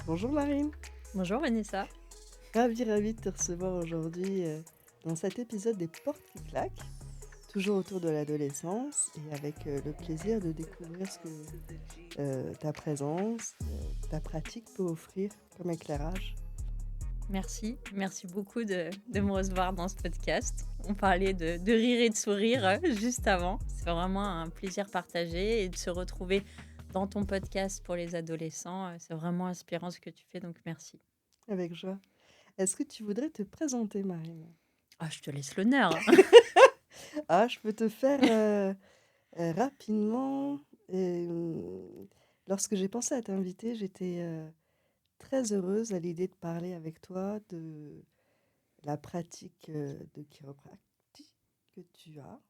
Bonjour Marine, Bonjour Vanessa. ravie de te recevoir aujourd'hui dans cet épisode des Portes qui claquent, toujours autour de l'adolescence et avec le plaisir de découvrir ce que ta présence, ta pratique peut offrir comme éclairage. Merci beaucoup de me recevoir dans ce podcast. On parlait de rire et de sourire juste avant. C'est vraiment un plaisir partagé et de se retrouver dans ton podcast pour les adolescents. C'est vraiment inspirant ce que tu fais, donc merci. Avec joie. Est-ce que tu voudrais te présenter Marine? Ah, je te laisse l'honneur. Ah, je peux te faire rapidement. Lorsque j'ai pensé à t'inviter, j'étais très heureuse à l'idée de parler avec toi de la pratique de chiropractique que tu as,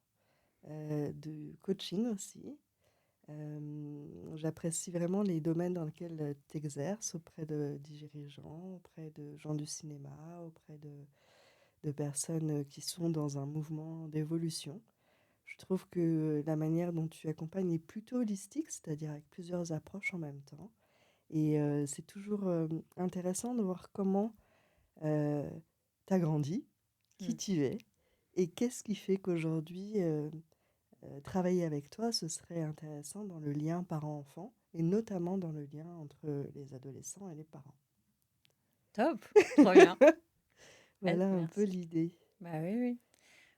de coaching aussi. J'apprécie vraiment les domaines dans lesquels tu exerces auprès de dirigeants, auprès de gens du cinéma, auprès de personnes qui sont dans un mouvement d'évolution. Je trouve que la manière dont tu accompagnes est plutôt holistique, c'est-à-dire avec plusieurs approches en même temps. Et c'est toujours intéressant de voir comment tu as grandi, qui Mm. tu es, et qu'est-ce qui fait qu'aujourd'hui, travailler avec toi, ce serait intéressant dans le lien parent-enfant, et notamment dans le lien entre les adolescents et les parents. Top, trop bien. Ouais, Voilà un peu merci. l'idée. Bah oui, oui.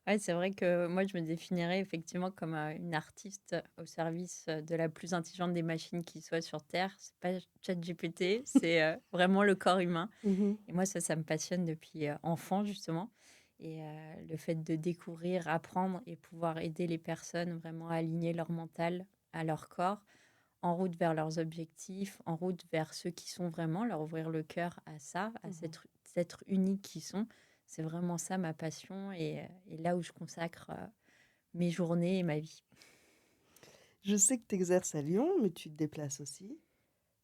Ouais, c'est vrai que moi, je me définirais effectivement comme une artiste au service de la plus intelligente des machines qui soit sur Terre. C'est pas ChatGPT, c'est vraiment le corps humain. Mhm, Et moi, ça me passionne depuis enfant, justement. Et le fait de découvrir, apprendre et pouvoir aider les personnes vraiment à aligner leur mental à leur corps, en route vers leurs objectifs, en route vers ceux qui sont vraiment, leur ouvrir le cœur à ça, à mhm. cet être unique qui sont. C'est vraiment ça ma passion et là où je consacre mes journées et ma vie. Je sais que tu exerces à Lyon, mais tu te déplaces aussi.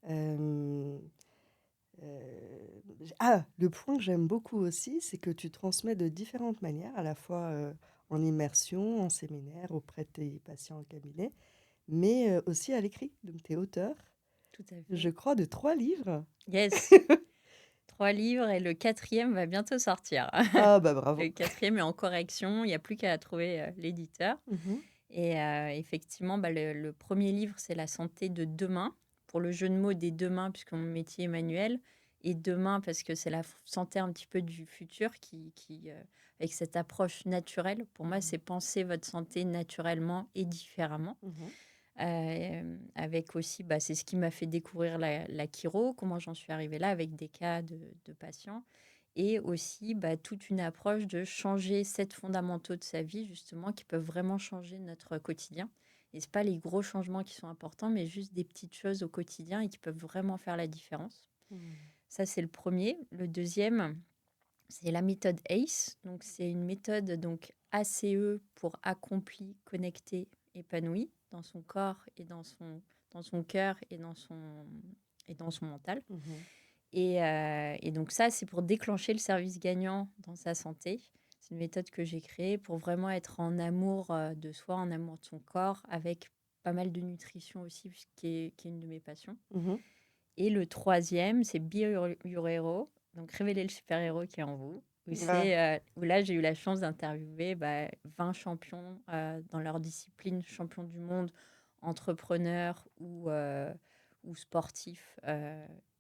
Euh, le point que j'aime beaucoup aussi, c'est que tu transmets de différentes manières, à la fois en immersion, en séminaire, auprès de tes patients en cabinet, mais aussi à l'écrit. Donc, tu es auteur, Tout à je fait. crois, de 3 livres. Yes, 3 livres et le quatrième va bientôt sortir. Ah, bah Le bravo. quatrième est en correction, il n'y a plus qu'à trouver l'éditeur. Mhm, Et effectivement, bah, le premier livre, c'est La santé de demain, pour le jeu de mots des deux mains, puisque mon métier est manuel. Et demain, parce que c'est la santé un petit peu du futur, avec cette approche naturelle. Pour moi, mhm, c'est penser votre santé naturellement et différemment. mhm, Avec aussi, bah, c'est ce qui m'a fait découvrir la chiro, comment j'en suis arrivée là, avec des cas de patients. Et aussi bah, toute une approche de changer 7 fondamentaux de sa vie, justement, qui peuvent vraiment changer notre quotidien. Et ce pas les gros changements qui sont importants, mais juste des petites choses au quotidien et qui peuvent vraiment faire la différence. mhm. Ça, c'est le premier. Le deuxième, c'est la méthode ACE. Donc, c'est une méthode donc ACE pour accompli, connecté, épanoui dans son corps et dans son cœur et dans son mental. Mhm. Et donc ça, c'est pour déclencher le service gagnant dans sa santé. C'est une méthode que j'ai créée pour vraiment être en amour de soi, en amour de son corps, avec pas mal de nutrition aussi, qui est une de mes passions. Mhm. Et le troisième, c'est Be Your Hero, donc révéler le super-héros qui est en vous. Ah, Où là, j'ai eu la chance d'interviewer 20 champions dans leur discipline, champions du monde, entrepreneurs ou sportifs,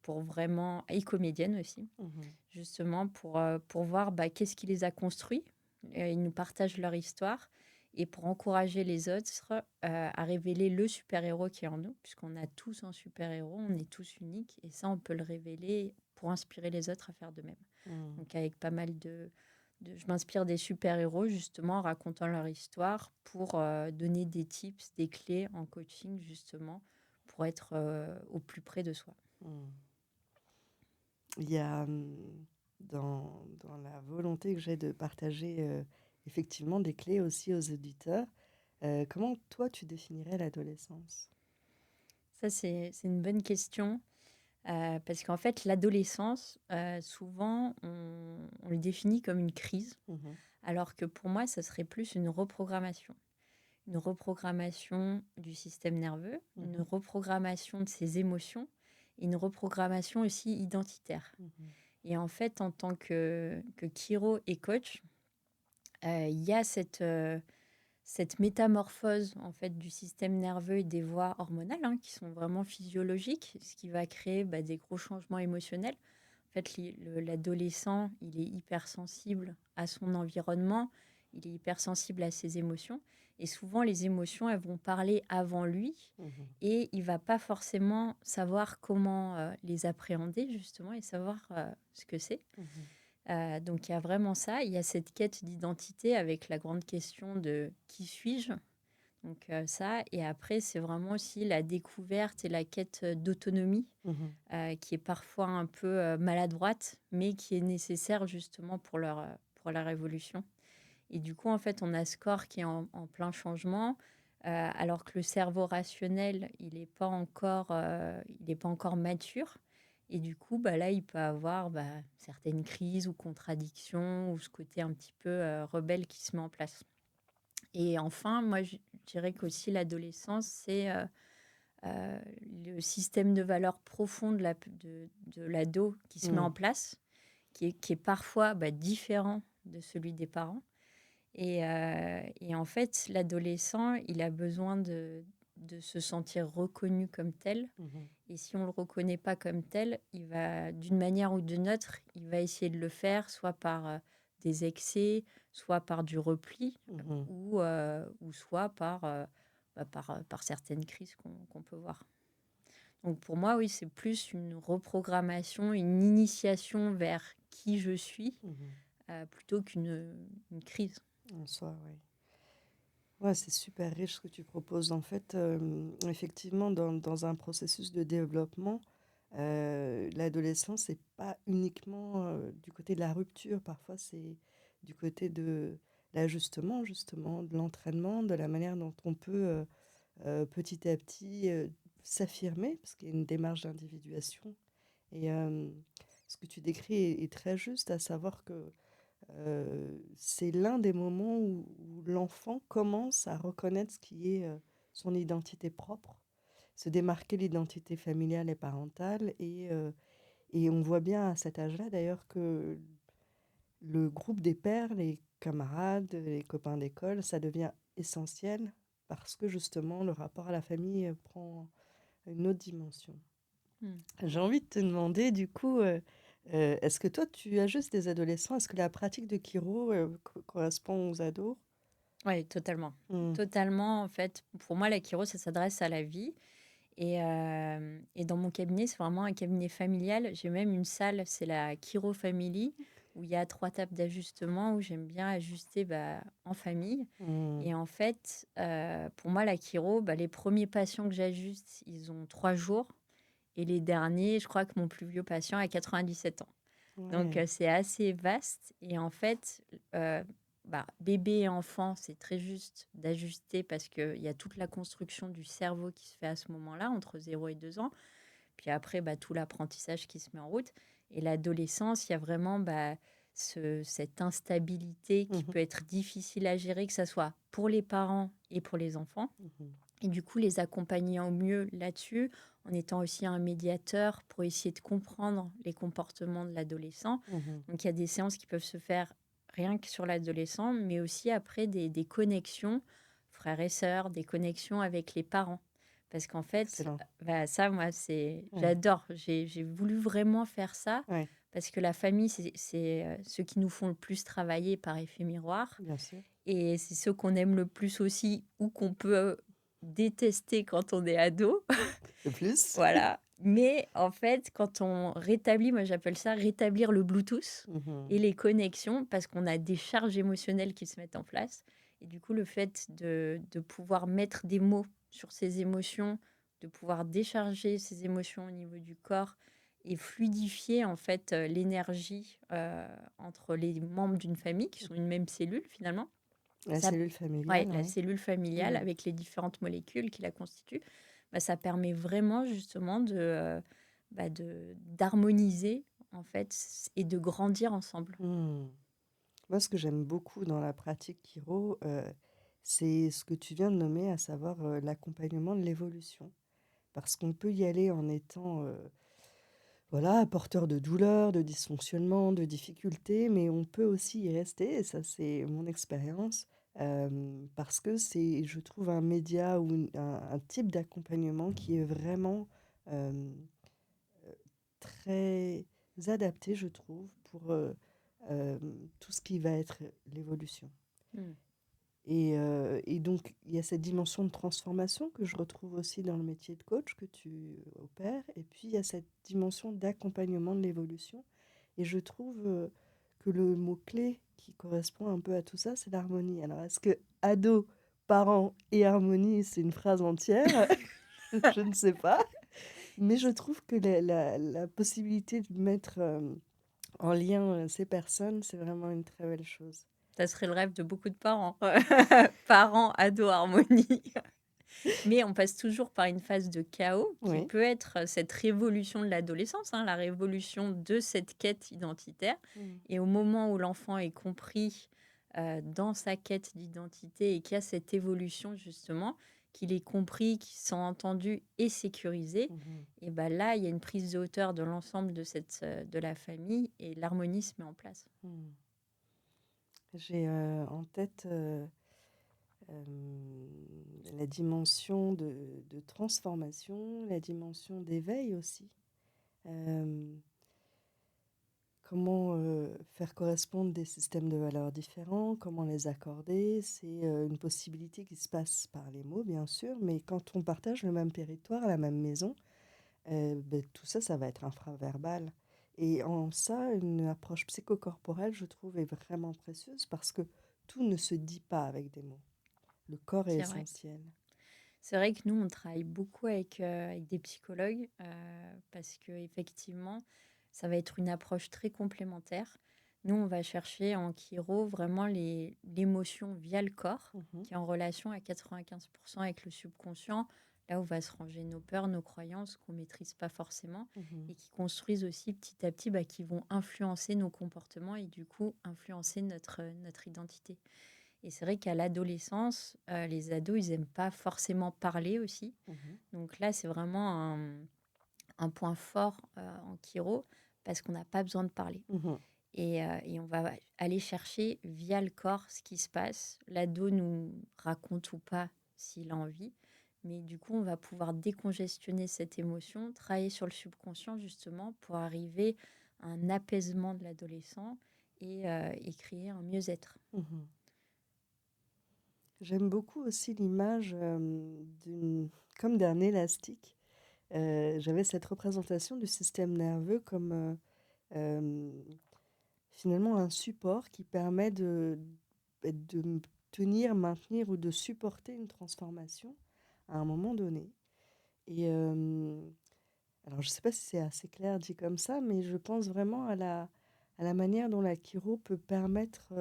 pour vraiment, et comédiennes aussi, mhm. justement pour voir qu'est-ce qui les a construits. Ils nous partagent leur histoire et pour encourager les autres à révéler le super-héros qui est en nous, puisqu'on a tous un super-héros, on est tous uniques et ça, on peut le révéler pour inspirer les autres à faire de même. Mhm. Donc avec pas mal je m'inspire des super-héros justement en racontant leur histoire pour donner des tips, des clés en coaching justement pour être au plus près de soi. Mhm. Il y a dans la volonté que j'ai de partager effectivement des clés aussi aux auditeurs, comment toi tu définirais l'adolescence? Ça, c'est une bonne question. Parce qu'en fait, l'adolescence, souvent, on le définit comme une crise, Mhm, alors que pour moi, ça serait plus une reprogrammation. Une reprogrammation du système nerveux, une mhm, reprogrammation de ses émotions et une reprogrammation aussi identitaire. Mmh. Et en fait, en tant que chiro et coach, il y a cette métamorphose en fait du système nerveux et des voies hormonales hein, qui sont vraiment physiologiques, ce qui va créer des gros changements émotionnels. En fait, l'adolescent, il est hypersensible à son environnement, il est hypersensible à ses émotions. Et souvent, les émotions, elles vont parler avant lui Mmh. et il va pas forcément savoir comment les appréhender, justement, et savoir ce que c'est. Mmh. Donc, il y a vraiment ça. Il y a cette quête d'identité avec la grande question de qui suis-je? Donc, ça. Et après, c'est vraiment aussi la découverte et la quête d'autonomie Mmh. qui est parfois un peu maladroite, mais qui est nécessaire justement pour leur évolution. Et du coup, en fait, on a ce corps qui est en plein changement, alors que le cerveau rationnel, il est pas encore mature. Et du coup, là, il peut avoir certaines crises ou contradictions ou ce côté un petit peu rebelle qui se met en place. Et enfin, moi, je dirais qu'aussi l'adolescence, c'est le système de valeurs profond de l'ado qui se met Mmh. en place, qui est parfois différent de celui des parents. Et en fait, l'adolescent, il a besoin de se sentir reconnu comme tel. Mmh. Et si on ne le reconnaît pas comme tel, il va, d'une manière ou d'une autre, il va essayer de le faire, soit par des excès, soit par du repli, Mmh. ou soit par certaines crises qu'on peut voir. Donc pour moi, oui, c'est plus une reprogrammation, une initiation vers qui je suis, Mmh. plutôt une crise. En soi, oui. Ouais, c'est super riche ce que tu proposes. En fait, effectivement, dans un processus de développement, l'adolescence, c'est pas uniquement, du côté de la rupture. Parfois, c'est du côté de l'ajustement, justement, de l'entraînement, de la manière dont on peut, petit à petit, s'affirmer, parce qu'il y a une démarche d'individuation et ce que tu décris est très juste, à savoir que c'est l'un des moments où l'enfant commence à reconnaître ce qui est, son identité propre, se démarquer l'identité familiale et parentale et on voit bien à cet âge-là d'ailleurs que le groupe des pairs, les camarades, les copains d'école, ça devient essentiel parce que justement le rapport à la famille, prend une autre dimension. Hmm. J'ai envie de te demander du coup, est-ce que toi tu as juste des adolescents? Est-ce que la pratique de chiro, correspond aux ados? Oui, totalement. Mmh. Totalement, en fait, pour moi, la chiro, ça s'adresse à la vie. Et dans mon cabinet, c'est vraiment un cabinet familial. J'ai même une salle, c'est la Chiro Family, où il y a 3 tables d'ajustement, où j'aime bien ajuster en famille. Mmh. Et en fait, pour moi, la chiro, les premiers patients que j'ajuste, ils ont 3 jours. Et les derniers, je crois que mon plus vieux patient a 97 ans. Donc, Ouais. c'est assez vaste. Et en fait, bébé et enfant, c'est très juste d'ajuster parce qu'il y a toute la construction du cerveau qui se fait à ce moment-là, entre 0 et 2 ans. Puis après, tout l'apprentissage qui se met en route. Et l'adolescence, il y a vraiment cette instabilité qui Mmh mh. peut être difficile à gérer, que ce soit pour les parents et pour les enfants. Mmh. Et du coup, les accompagner au mieux là-dessus, en étant aussi un médiateur pour essayer de comprendre les comportements de l'adolescent. Mmh. Donc, il y a des séances qui peuvent se faire rien que sur l'adolescent, mais aussi après des connexions, frères et sœurs, des connexions avec les parents. Parce qu'en fait, Excellent. ça, moi, Ouais. j'adore. J'ai voulu vraiment faire ça Ouais, parce que la famille, c'est ceux qui nous font le plus travailler par effet miroir. bien sûr. Et c'est ceux qu'on aime le plus aussi ou qu'on peut détester quand on est ado. De plus? Voilà. Mais en fait, quand on rétablit, moi j'appelle ça rétablir le Bluetooth Mmh. et les connexions, parce qu'on a des charges émotionnelles qui se mettent en place. Et du coup, le fait de pouvoir mettre des mots sur ses émotions, de pouvoir décharger ses émotions au niveau du corps et fluidifier en fait l'énergie entre les membres d'une famille qui sont une même cellule finalement. La Ça, cellule ouais, familiale, la ouais. cellule familiale Mmh. avec les différentes molécules qui la constituent, ça permet vraiment justement d'harmoniser en fait et de grandir ensemble. Mmh. Moi, ce que j'aime beaucoup dans la pratique chiro, c'est ce que tu viens de nommer, à savoir, l'accompagnement de l'évolution. Parce qu'on peut y aller en étant, voilà, porteur de douleurs, de dysfonctionnements, de difficultés, mais on peut aussi y rester, et ça c'est mon expérience, parce que c'est, je trouve, un média ou un type d'accompagnement qui est vraiment euh, très adapté, je trouve, pour euh, tout ce qui va être l'évolution. Mm. Et donc, il y a cette dimension de transformation que je retrouve aussi dans le métier de coach que tu opères. Et puis, il y a cette dimension d'accompagnement de l'évolution. Et je trouve que le mot-clé qui correspond un peu à tout ça, c'est l'harmonie. Alors, est-ce que ado, parents et harmonie, c'est une phrase entière? Je ne sais pas. Mais je trouve que la possibilité de mettre en lien ces personnes, c'est vraiment une très belle chose. Ça serait le rêve de beaucoup de parents. Parents, ados, harmonie. Mais on passe toujours par une phase de chaos qui Oui. peut être cette révolution de l'adolescence, hein, la révolution de cette quête identitaire. Mm. Et au moment où l'enfant est compris dans sa quête d'identité et qu'il y a cette évolution justement, qu'il est compris, qu'il se sent entendu et sécurisé, Mhm. et ben là, il y a une prise de hauteur de l'ensemble de la famille et l'harmonie se met en place. Mm. J'ai en tête la dimension de transformation, la dimension d'éveil aussi. Euh, Comment faire correspondre des systèmes de valeurs différents, comment les accorder, c'est une possibilité qui se passe par les mots, bien sûr, mais quand on partage le même territoire, la même maison, ben, tout ça, ça va être infraverbal. Et en ça, une approche psychocorporelle, je trouve, est vraiment précieuse parce que tout ne se dit pas avec des mots. Le corps est C'est vrai. essentiel. C'est vrai que nous, on travaille beaucoup avec des psychologues parce qu'effectivement, ça va être une approche très complémentaire. Nous, on va chercher en chiro vraiment l'émotion via le corps, Mhm, qui est en relation à 95% avec le subconscient, là où va se ranger nos peurs, nos croyances qu'on ne maîtrise pas forcément mhm, et qui construisent aussi petit à petit, bah, qui vont influencer nos comportements et du coup influencer notre identité. Et c'est vrai qu'à l'adolescence, les ados, ils n'aiment pas forcément parler aussi. mhm, Donc là, c'est vraiment un point fort en chiro parce qu'on n'a pas besoin de parler. mhm, Et on va aller chercher via le corps ce qui se passe. L'ado nous raconte ou pas s'il a envie. Mais du coup, on va pouvoir décongestionner cette émotion, travailler sur le subconscient justement pour arriver à un apaisement de l'adolescent et créer un mieux-être. mhm. J'aime beaucoup aussi l'image comme d'un élastique. J'avais cette représentation du système nerveux comme euh, finalement un support qui permet de tenir, maintenir ou de supporter une transformation à un moment donné. Et alors, je ne sais pas si c'est assez clair dit comme ça, mais je pense vraiment à la manière dont la chiro peut permettre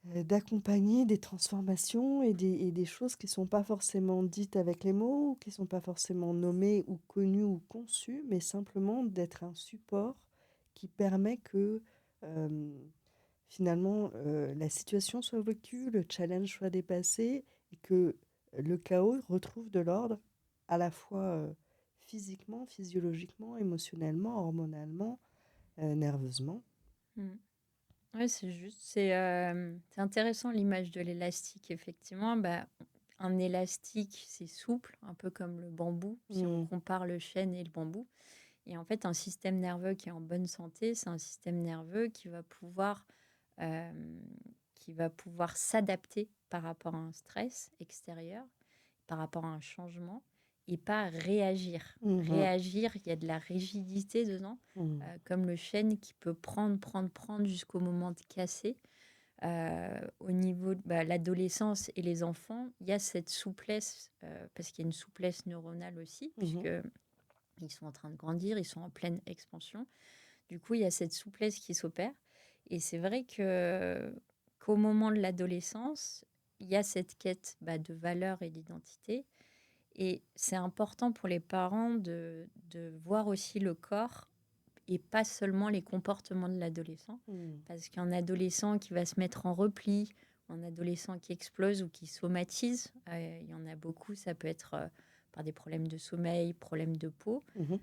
d'accompagner des transformations et des choses qui ne sont pas forcément dites avec les mots, ou qui ne sont pas forcément nommées ou connues ou conçues, mais simplement d'être un support qui permet que euh, finalement la situation soit vécue, le challenge soit dépassé et que le chaos retrouve de l'ordre à la fois physiquement, physiologiquement, émotionnellement, hormonalement, nerveusement. Mm. Oui, c'est juste. C'est intéressant l'image de l'élastique, effectivement. Bah, un élastique, c'est souple, un peu comme le bambou, si on Mm. compare le chêne et le bambou. Et en fait, un système nerveux qui est en bonne santé, c'est un système nerveux euh, qui va pouvoir s'adapter par rapport à un stress extérieur, par rapport à un changement, et pas réagir. Mhm. Réagir, il y a de la rigidité dedans, Mm. comme le chêne qui peut prendre jusqu'au moment de casser. Au niveau de l'adolescence et les enfants, il y a cette souplesse, parce qu'il y a une souplesse neuronale aussi, puisque Mhm. ils sont en train de grandir, ils sont en pleine expansion. Du coup, il y a cette souplesse qui s'opère. Et c'est vrai qu'au moment de l'adolescence, il y a cette quête de valeur et d'identité. Et c'est important pour les parents de voir aussi le corps et pas seulement les comportements de l'adolescent. Mm. Parce qu'un adolescent qui va se mettre en repli, un adolescent qui explose ou qui somatise, il y en a beaucoup, ça peut être par des problèmes de sommeil, problèmes de peau. Mmh.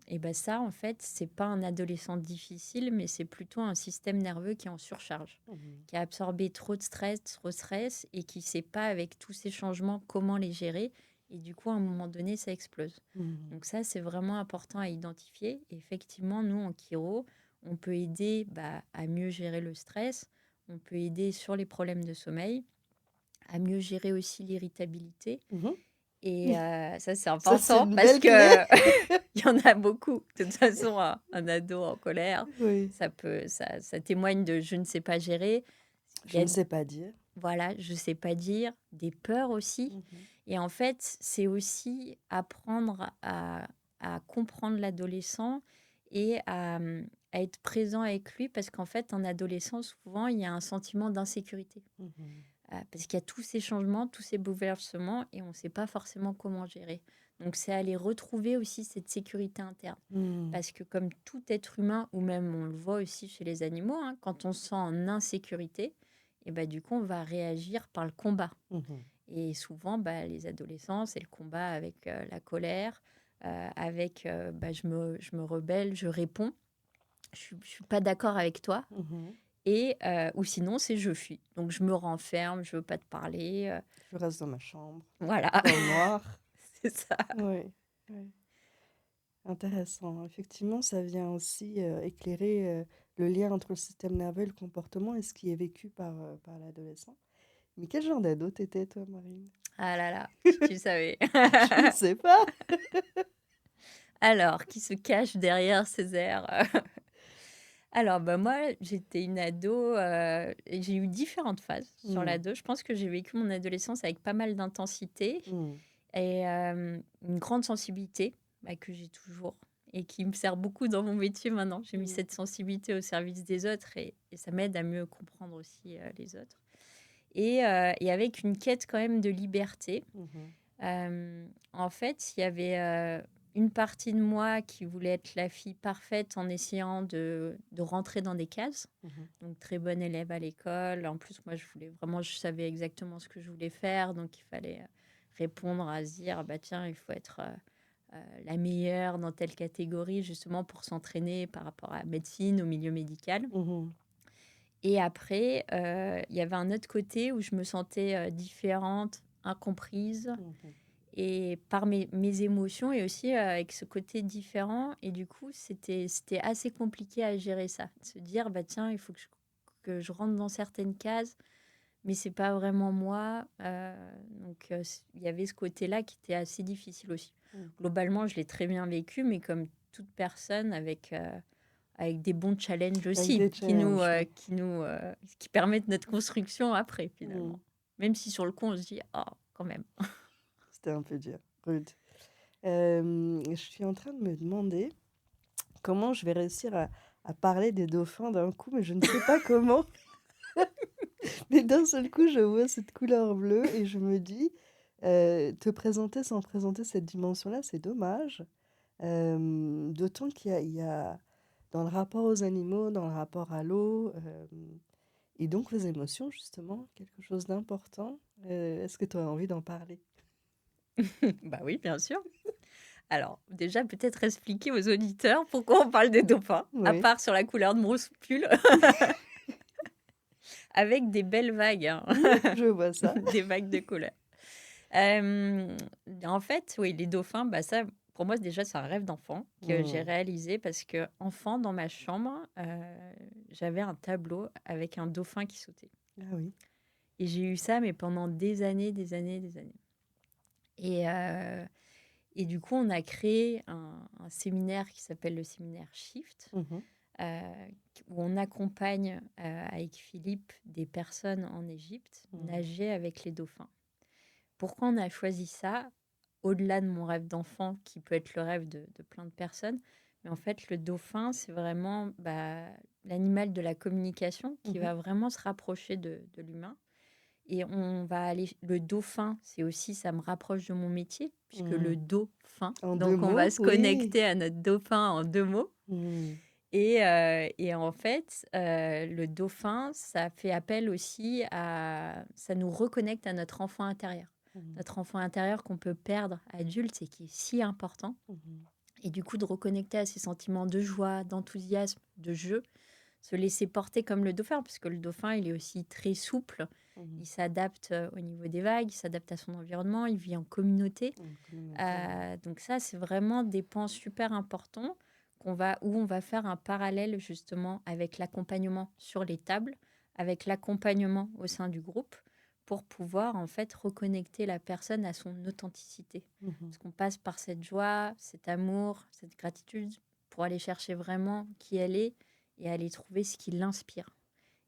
Et ben ça, en fait, c'est pas un adolescent difficile, mais c'est plutôt un système nerveux qui est en surcharge, Mmh. qui a absorbé trop de stress et qui sait pas, avec tous ces changements, comment les gérer. Et du coup, à un moment donné, ça explose. Mmh. Donc ça, c'est vraiment important à identifier. Et effectivement, nous, en chiro, on peut aider à mieux gérer le stress, on peut aider sur les problèmes de sommeil, à mieux gérer aussi l'irritabilité. Mmh. Et ça, c'est Ça, c'est important une parce belle clé. que il y en a beaucoup. De toute façon, un ado en colère, Oui. ça témoigne de je ne sais pas gérer. Il y Je a, ne sais pas dire. voilà, je sais pas dire, des peurs aussi. Mmh. Et en fait, c'est aussi apprendre à comprendre l'adolescent et à être présent avec lui parce qu'en fait, en adolescent, souvent, il y a un sentiment d'insécurité. Mmh. Parce qu'il y a tous ces changements, tous ces bouleversements et on ne sait pas forcément comment gérer. Donc, c'est aller retrouver aussi cette sécurité interne. Mmh. Parce que comme tout être humain, ou même on le voit aussi chez les animaux, hein, quand on se sent en insécurité, et du coup, on va réagir par le combat. Mmh. Et souvent, les adolescents, c'est le combat avec la colère, avec je me rebelle, je réponds, je ne suis pas d'accord avec toi. Mmh. Et, ou sinon, c'est je fuis. Donc, je me renferme, je veux pas te parler. Je reste dans ma chambre, Voilà, dans le noir. c'est ça. Oui, oui. Intéressant. Effectivement, ça vient aussi, éclairer, le lien entre le système nerveux et le comportement et ce qui est vécu par l'adolescent. Mais quel genre d'ado t'étais toi, Marine? Ah là là, si tu savais. Je ne sais pas. Alors, qui se cache derrière ces airs? Alors, moi, j'étais une ado, et j'ai eu différentes phases sur Mmh. l'ado. Je pense que j'ai vécu mon adolescence avec pas mal d'intensité Mmh. et une grande sensibilité que j'ai toujours et qui me sert beaucoup dans mon métier maintenant. J'ai mis Mmh. cette sensibilité au service des autres et ça m'aide à mieux comprendre aussi les autres. Et avec une quête quand même de liberté. Mmh. En fait, il y avait une partie de moi qui voulait être la fille parfaite en essayant de rentrer dans des cases. Mmh. Donc, très bonne élève à l'école. En plus, moi, je savais exactement ce que je voulais faire. Donc, il fallait répondre à se dire, tiens, il faut être la meilleure dans telle catégorie, justement pour s'entraîner par rapport à la médecine, au milieu médical. Mmh. Et après, il y avait un autre côté où je me sentais différente, incomprise, Mmh. et par mes émotions et aussi avec ce côté différent. Et du coup, c'était assez compliqué à gérer ça. De se dire, tiens, il faut que je rentre dans certaines cases, mais c'est pas vraiment moi. Donc, il y avait ce côté-là qui était assez difficile aussi. Mmh. Globalement, je l'ai très bien vécu, mais comme toute personne, avec des bons challenges Avec aussi, des challenges, oui. qui permettent notre construction après, Mmh. finalement. Même si sur le coup, on se dit, ah, quand même. C'était un peu dur, rude. Je suis en train de me demander comment je vais réussir à parler des dauphins d'un coup, mais je ne sais pas comment. Mais d'un seul coup, je vois cette couleur bleue et je me dis, te présenter sans présenter cette dimension-là, c'est dommage. D'autant qu'il y a dans le rapport aux animaux, dans le rapport à l'eau, et donc aux émotions, justement, quelque chose d'important. Est-ce que tu as envie d'en parler? Bah oui, bien sûr. Alors, déjà, peut-être expliquer aux auditeurs pourquoi on parle des dauphins, à Oui. part sur la couleur de mon pull, avec des belles vagues, hein. Je vois ça. Des vagues de couleurs. En fait, oui, les dauphins, ça, pour moi, déjà, c'est un rêve d'enfant que j'ai Mmh. réalisé parce que, enfant, dans ma chambre, j'avais un tableau avec un dauphin qui sautait. Ah oui. Et j'ai eu ça, mais pendant des années, des années, des années. Et du coup, on a créé un séminaire qui s'appelle le séminaire Shift, Mmh. euh, où on accompagne avec Philippe des personnes en Égypte Mmh. nager avec les dauphins. Pourquoi on a choisi ça, au-delà de mon rêve d'enfant, qui peut être le rêve de plein de personnes? Mais en fait, le dauphin, c'est vraiment l'animal de la communication qui Mmh. va vraiment se rapprocher de l'humain. Et on va aller. Le dauphin, c'est aussi, ça me rapproche de mon métier, puisque le Mmh. dauphin. En 2 Donc, on va mots? se Oui. connecter à notre dauphin en 2 mots. Mmh. Et en fait, le dauphin, ça fait appel aussi ça nous reconnecte à notre enfant intérieur. Mmh. notre enfant intérieur qu'on peut perdre adulte et qui est si important. Mmh. Et du coup, de reconnecter à ces sentiments de joie, d'enthousiasme, de jeu, se laisser porter comme le dauphin, parce que le dauphin, il est aussi très souple. Mmh. Il s'adapte au niveau des vagues, il s'adapte à son environnement, il vit en communauté. Une communauté, ouais. Donc ça, c'est vraiment des points super importants où on va faire un parallèle justement avec l'accompagnement sur les tables, avec l'accompagnement au sein du groupe, pour pouvoir en fait reconnecter la personne à son authenticité. Mmh. Parce qu'on passe par cette joie, cet amour, cette gratitude pour aller chercher vraiment qui elle est et aller trouver ce qui l'inspire.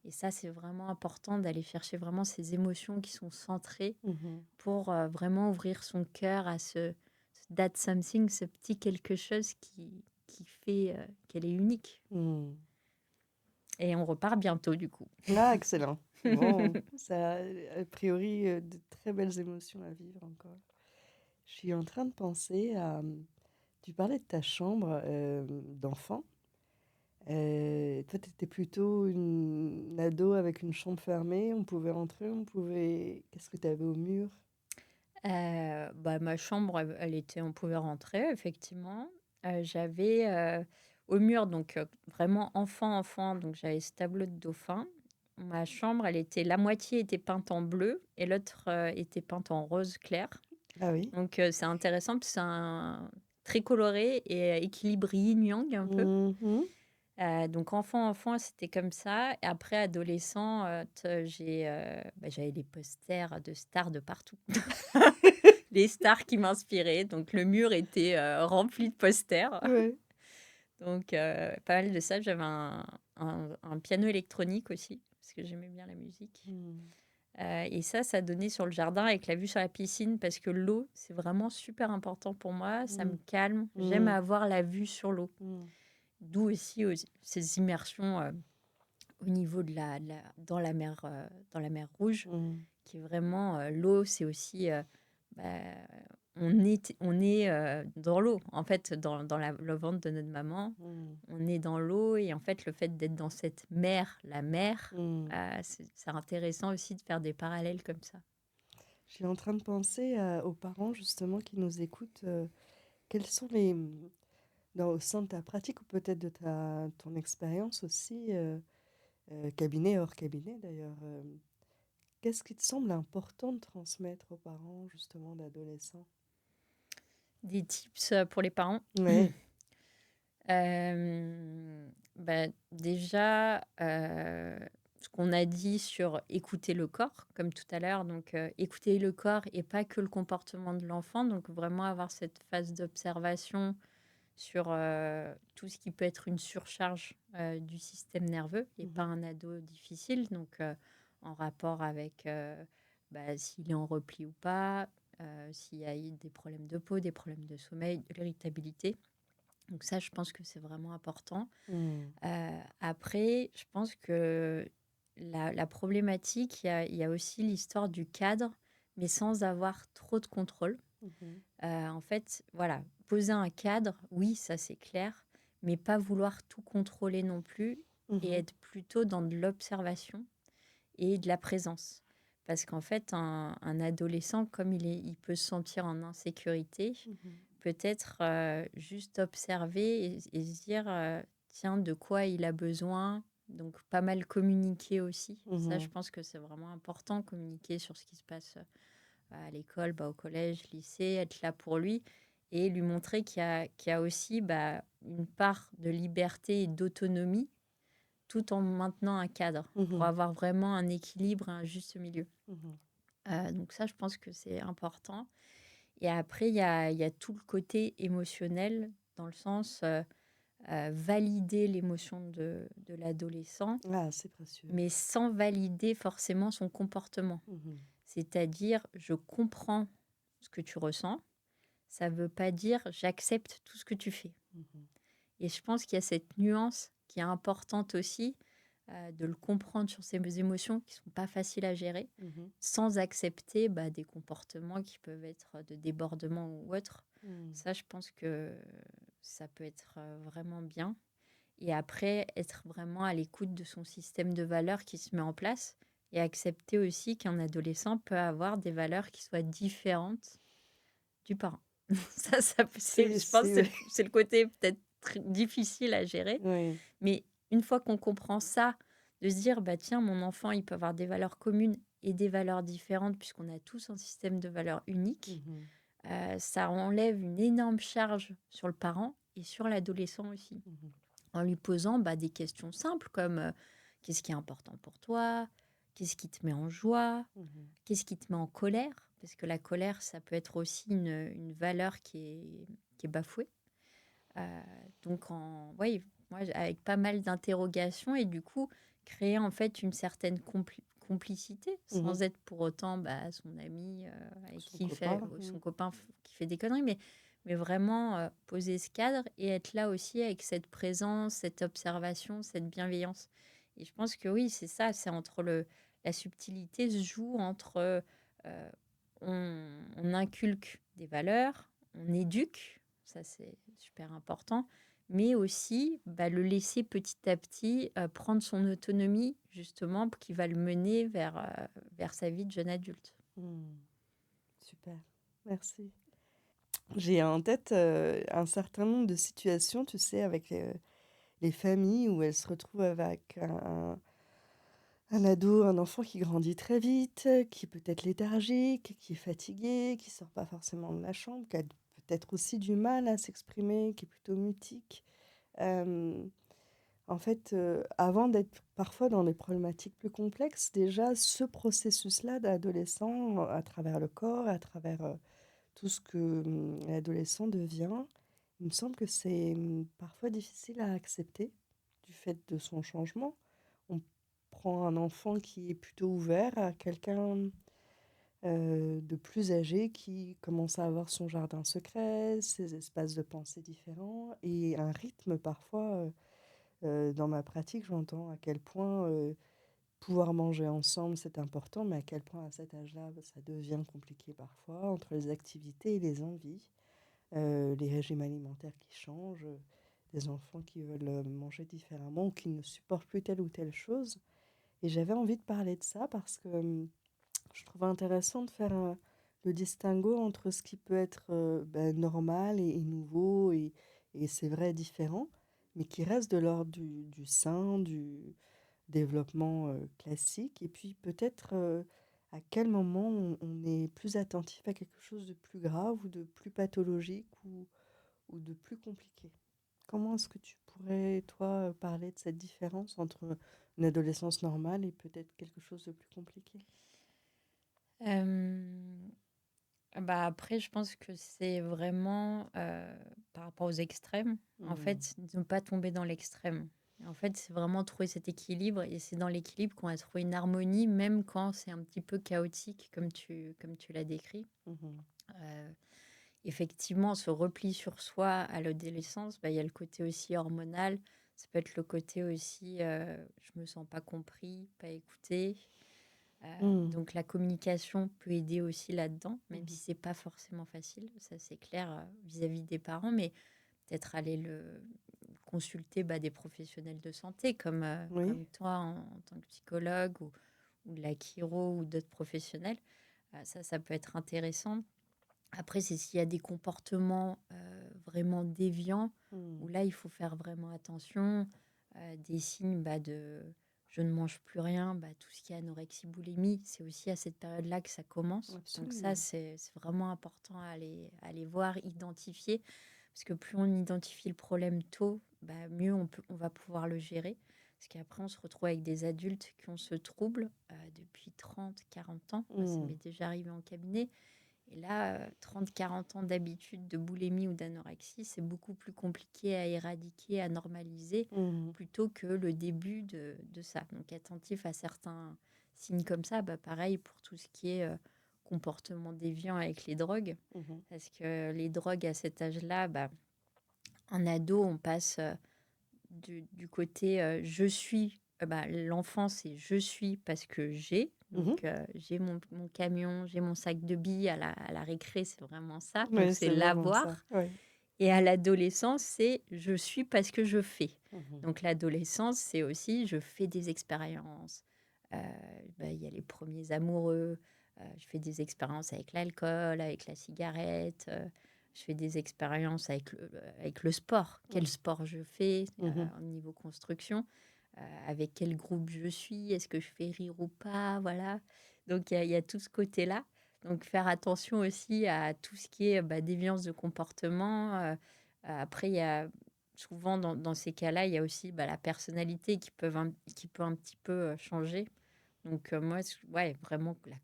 Et ça, c'est vraiment important d'aller chercher vraiment ces émotions qui sont centrées Mmh. pour vraiment ouvrir son cœur à ce that something, ce petit quelque chose qui fait qu'elle est unique. Mmh. Et on repart bientôt du coup. Ah, excellent. Bon, ça a priori, de très belles émotions à vivre encore. Je suis en train de penser à, tu parlais de ta chambre, d'enfant. Toi, tu étais plutôt une ado avec une chambre fermée, on pouvait rentrer, on pouvait qu'est-ce que tu avais au mur? Ma chambre, elle était, on pouvait rentrer, effectivement. J'avais au mur, donc vraiment enfant, donc j'avais ce tableau de dauphin. Ma chambre, la moitié était peinte en bleu et l'autre était peinte en rose clair. Ah oui? Donc c'est intéressant, parce que très coloré et équilibré yin-yang un peu. Mmh. Donc enfant, c'était comme ça. Et après, adolescent, j'avais des posters de stars de partout. Les stars qui m'inspiraient. Donc le mur était rempli de posters. Ouais. Donc pas mal de ça. J'avais un piano électronique aussi, parce que j'aimais bien la musique. Mmh. Et ça donnait sur le jardin avec la vue sur la piscine, parce que l'eau, c'est vraiment super important pour moi. Ça me Mmh. calme. J'aime Mmh. avoir la vue sur l'eau. Mmh. D'où aussi ces immersions au niveau dans la mer Rouge, Mmh. qui est vraiment l'eau, c'est aussi bah, on est dans l'eau, en fait, dans le ventre de notre maman, Mmh. on est dans l'eau, et en fait, le fait d'être dans cette mer, la mer, Mmh. c'est intéressant aussi de faire des parallèles comme ça. Je suis en train de penser aux parents justement qui nous écoutent. Quels sont les, au sein de ta pratique ou peut-être de ton expérience aussi, cabinet, hors cabinet d'ailleurs, qu'est-ce qui te semble important de transmettre aux parents justement d'adolescents? Des tips pour les parents. Ouais. Déjà, ce qu'on a dit sur écouter le corps, comme tout à l'heure, donc écouter le corps et pas que le comportement de l'enfant, donc vraiment avoir cette phase d'observation sur tout ce qui peut être une surcharge du système nerveux, et pas Mhm. un ado difficile, donc en rapport avec s'il est en repli ou pas, s'il y a eu des problèmes de peau, des problèmes de sommeil, de l'irritabilité. Donc ça, je pense que c'est vraiment important. Mm. Après, je pense que la problématique, il y a aussi l'histoire du cadre, mais sans avoir trop de contrôle. Mhm. En fait, voilà, poser un cadre, oui, ça c'est clair, mais pas vouloir tout contrôler non plus, et Mhm. être plutôt dans de l'observation et de la présence. Parce qu'en fait, un adolescent, comme il peut se sentir en insécurité, Mhm. peut-être juste observer et se dire, tiens, de quoi il a besoin. Donc, pas mal communiquer aussi. Ça, je Mhm. pense que c'est vraiment important, communiquer sur ce qui se passe à l'école, au collège, lycée, être là pour lui et lui montrer qu'il y a aussi une part de liberté et d'autonomie, tout en maintenant un cadre, pour Mhm. avoir vraiment un équilibre, un juste milieu. Mhm. Donc ça, je pense que c'est important. Et après, il y a tout le côté émotionnel, dans le sens valider l'émotion de l'adolescent, Ah, c'est précieux. mais sans valider forcément son comportement. Mhm. C'est-à-dire, je comprends ce que tu ressens, ça ne veut pas dire j'accepte tout ce que tu fais. Mhm. Et je pense qu'il y a cette nuance qui est importante aussi, de le comprendre sur ces émotions qui ne sont pas faciles à gérer, Mhm. sans accepter des comportements qui peuvent être de débordement ou autre. Mhm. Ça, je pense que ça peut être vraiment bien. Et après, être vraiment à l'écoute de son système de valeurs qui se met en place. et accepter aussi qu'un adolescent peut avoir des valeurs qui soient différentes du parent. Je pense que C'est ouais, c'est le côté peut-être difficile à gérer, oui. mais une fois qu'on comprend ça, de se dire, bah tiens, mon enfant, il peut avoir des valeurs communes et des valeurs différentes, puisqu'on a tous un système de valeurs unique, Mmh. ça enlève une énorme charge sur le parent et sur l'adolescent aussi, Mmh. en lui posant des questions simples comme qu'est-ce qui est important pour toi? Qu'est-ce qui te met en joie? Mmh. Qu'est-ce qui te met en colère? Parce que la colère, ça peut être aussi une valeur qui est bafouée. Euh, donc, oui, moi, avec pas mal d'interrogations et du coup, créer en fait une certaine complicité Mmh. sans être pour autant son ami avec Son qui il fait, copain. Mmh. son copain qui fait des conneries, mais vraiment poser ce cadre et être là aussi avec cette présence, cette observation, cette bienveillance. Et je pense que oui, c'est ça, c'est entre la subtilité se joue entre on inculque des valeurs, on éduque, ça c'est super important, mais aussi le laisser petit à petit prendre son autonomie, justement, qui va le mener vers sa vie de jeune adulte. Mmh. Super, merci. J'ai en tête, un certain nombre de situations, tu sais, avec, les familles où elles se retrouvent avec un ado, un enfant qui grandit très vite, qui peut être léthargique, qui est fatigué, qui sort pas forcément de la chambre, qui a peut-être aussi du mal à s'exprimer, qui est plutôt mutique. Hem, En fait, avant d'être parfois dans des problématiques plus complexes, déjà ce processus-là d'adolescent, à travers le corps, à travers, tout ce que, l'adolescent devient, il me semble que c'est, parfois difficile à accepter du fait de son changement. On prend un enfant qui est plutôt ouvert à quelqu'un, de plus âgé qui commence à avoir son jardin secret, ses espaces de pensée différents et un rythme parfois, dans ma pratique, j'entends à quel point, pouvoir manger ensemble, c'est important, mais à quel point à cet âge-là, ça devient compliqué parfois entre les activités et les envies. Les régimes alimentaires qui changent, des enfants qui veulent, manger différemment ou qui ne supportent plus telle ou telle chose. Et j'avais envie de parler de ça parce que, je trouve intéressant de faire, le distinguo entre ce qui peut être, normal et nouveau et c'est vrai différent, mais qui reste de l'ordre du sain, du développement, classique et puis peut-être, à quel moment on est plus attentif à quelque chose de plus grave ou de plus pathologique ou de plus compliqué. Comment est-ce que tu pourrais, toi, parler de cette différence entre une adolescence normale et peut-être quelque chose de plus compliqué? Euh, Après, je pense que c'est vraiment par rapport aux extrêmes, en Mmh. fait, de ne pas tomber dans l'extrême. En fait, c'est vraiment trouver cet équilibre et c'est dans l'équilibre qu'on va trouver une harmonie, même quand c'est un petit peu chaotique, comme tu l'as décrit. Mmh. Euh, Effectivement, ce repli sur soi à l'adolescence, il y a le côté aussi hormonal. Ça peut être le côté aussi, je me sens pas compris, pas écouté. Mmh. Donc la communication peut aider aussi là-dedans, même si Mmh. c'est pas forcément facile, ça c'est clair vis-à-vis des parents, mais peut-être aller le consulter des professionnels de santé Oui. comme toi en tant que psychologue ou de la chiro ou d'autres professionnels. Ça peut être intéressant. Après, c'est s'il y a des comportements vraiment déviants, où Mmh. là, il faut faire vraiment attention. Des signes de je ne mange plus rien, tout ce qui est anorexie, boulimie, c'est aussi à cette période-là que ça commence. Donc ça, Absolument. c'est vraiment important à aller voir, identifier, parce que plus on identifie le problème tôt, mieux on va pouvoir le gérer. Parce qu'après, on se retrouve avec des adultes qui ont ce trouble depuis 30, 40 ans. Moi, ça Mmh. m'est déjà arrivé en cabinet. Et là, 30-40 ans d'habitude de boulimie ou d'anorexie, c'est beaucoup plus compliqué à éradiquer, à normaliser, Mmh. plutôt que le début de ça. Donc, attentif à certains signes comme ça, pareil pour tout ce qui est comportement déviant avec les drogues. Mmh. Parce que les drogues à cet âge-là, en ado, on passe du côté je suis, l'enfant c'est je suis parce que j'ai. Mmh. Donc j'ai mon camion, j'ai mon sac de billes à la récré, c'est vraiment ça. Donc Oui, c'est c'est vraiment ça. l'avoir. Oui. Et à l'adolescence, c'est je suis parce que je fais. Mmh. Donc l'adolescence, c'est aussi je fais des expériences, Heu, il y a les premiers amoureux, je fais des expériences avec l'alcool, avec la cigarette, je fais des expériences avec le sport. Quel Mmh. sport je fais, Mmh. au niveau construction, avec quel groupe je suis, est-ce que je fais rire ou pas? Voilà. Donc il y a tout ce côté-là. Donc faire attention aussi à tout ce qui est, déviance de comportement, après il y a souvent dans ces cas-là, il y a aussi, la personnalité qui peut un petit peu, changer. Donc, moi, ouais, vraiment que la Mmh.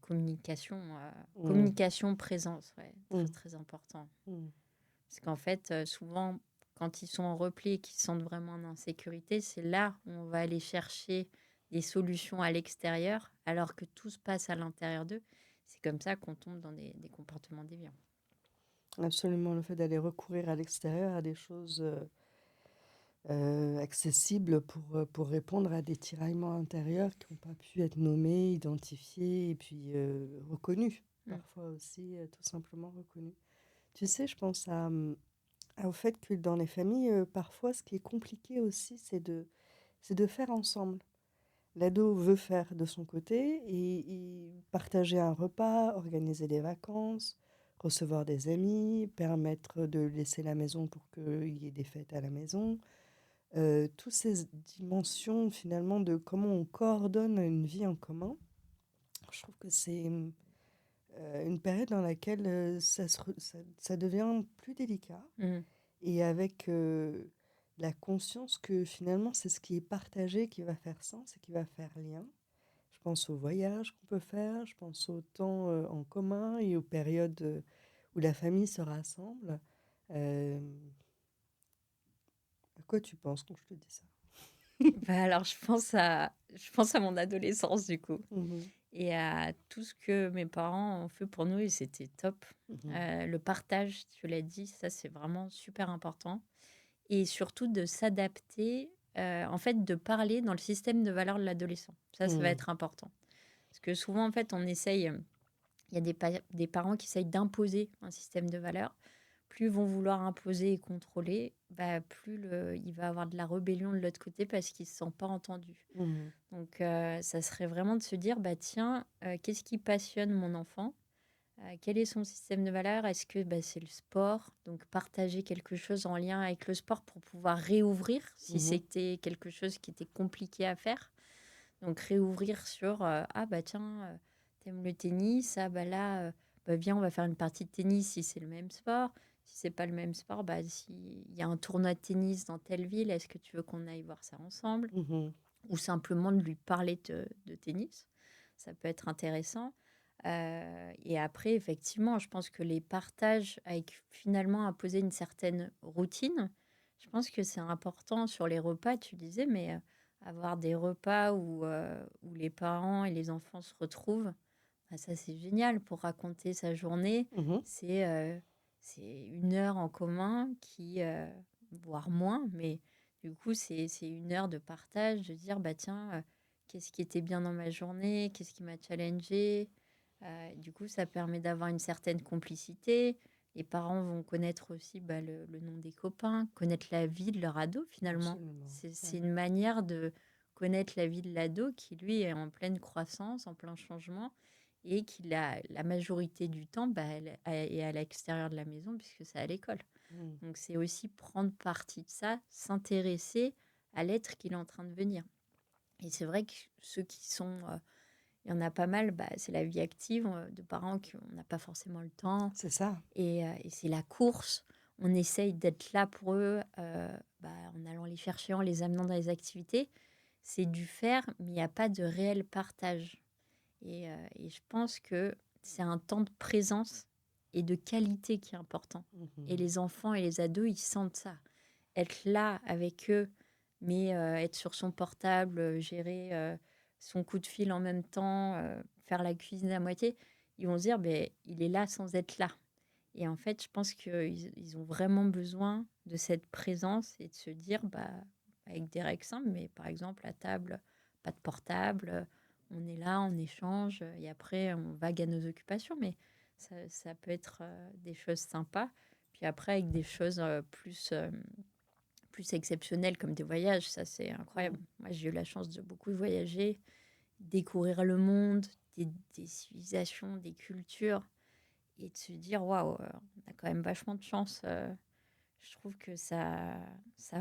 communication, présence, ouais, très, Mmh. très important. Mmh. Parce qu'en fait, souvent, quand ils sont en repli et qu'ils se sentent vraiment en insécurité, c'est là où on va aller chercher des solutions à l'extérieur, alors que tout se passe à l'intérieur d'eux. C'est comme ça qu'on tombe dans des comportements déviants. Absolument, le fait d'aller recourir à l'extérieur à des choses, accessibles pour répondre à des tiraillements intérieurs qui n'ont pas pu être nommés, identifiés et puis, reconnus. Mmh. Parfois aussi, tout simplement reconnus. Tu sais, je pense au fait que dans les familles, parfois ce qui est compliqué aussi, c'est de faire ensemble. L'ado veut faire de son côté et partager un repas, organiser des vacances, recevoir des amis, permettre de laisser la maison pour qu'il y ait des fêtes à la maison. Tous ces dimensions finalement de comment on coordonne une vie en commun, je trouve que c'est, une période dans laquelle, ça devient plus délicat Mmh. et avec, la conscience que finalement c'est ce qui est partagé qui va faire sens et qui va faire lien. Je pense aux voyages qu'on peut faire, je pense au temps, en commun et aux périodes, où la famille se rassemble. Hem, à quoi tu penses quand je te dis ça? Alors je pense à mon adolescence, du coup. Mmh. Et à tout ce que mes parents ont fait pour nous et c'était top. Mmh. Le partage, tu l'as dit, ça, c'est vraiment super important et surtout de s'adapter, en fait, de parler dans le système de valeurs de l'adolescent. Ça va Mmh. être important. Parce que souvent, en fait, on essaye, il y a des parents qui essayent d'imposer un système de valeurs. Plus ils vont vouloir imposer et contrôler, plus il va avoir de la rébellion de l'autre côté parce qu'il ne se sent pas entendu. Mmh. Donc, ça serait vraiment de se dire: «Bah, tiens, qu'est-ce qui passionne mon enfant? Quel est son système de valeurs? Est-ce que, c'est le sport?» Donc partager quelque chose en lien avec le sport pour pouvoir réouvrir si Mmh. c'était quelque chose qui était compliqué à faire. Donc réouvrir sur, «Ah bah tiens, tu le tennis? Ah bah là, viens, on va faire une partie de tennis si c'est le même sport. Si c'est pas le même sport, s'il y a un tournoi de tennis dans telle ville, est-ce que tu veux qu'on aille voir ça ensemble?» Mmh. Ou simplement de lui parler de tennis. Ça peut être intéressant. Et après, effectivement, je pense que les partages avec finalement imposer une certaine routine, je pense que c'est important sur les repas, tu disais, mais avoir des repas où les parents et les enfants se retrouvent, ça c'est génial pour raconter sa journée. Mmh. C'est c'est 1 heure en commun voire moins, mais du coup, c'est 1 heure de partage, de dire, bah tiens, qu'est-ce qui était bien dans ma journée, qu'est-ce qui m'a challengé. Du coup, ça permet d'avoir une certaine complicité. Les parents vont connaître aussi le nom des copains, connaître la vie de leur ado finalement. Absolument, C'est ouais. une manière de connaître la vie de l'ado qui, lui, est en pleine croissance, en plein changement, et qui, la majorité du temps, est à l'extérieur de la maison puisque c'est à l'école. Mmh. Donc c'est aussi prendre parti de ça, s'intéresser à l'être qu'il est en train de devenir. Et c'est vrai que ceux qui sont, il y en a pas mal, c'est la vie active, de parents qui on n'a pas forcément le temps C'est ça. et c'est la course. On essaye d'être là pour eux, en allant les chercher, en les amenant dans les activités. C'est du faire, mais il y a pas de réel partage et je pense que c'est un temps de présence et de qualité qui est important et Mmh. les enfants et les ados, ils sentent ça. Être là avec eux, mais être sur son portable, gérer, son coup de fil en même temps, faire la cuisine à moitié, ils vont se dire: ben il est là sans être là» et en fait, je pense qu'ils ont vraiment besoin de cette présence et de se dire, avec des règles simples, mais par exemple, à table, pas de portable, on est là, on échange, et après on vague à nos occupations, mais ça peut être, des choses sympas. Puis après avec des choses, plus exceptionnelles comme des voyages, ça c'est incroyable. Mmh. Moi, j'ai eu la chance de beaucoup voyager découvrir le monde, des civilisations, des cultures, et de se dire, waouh, on a quand même vachement de chance. Je trouve que ça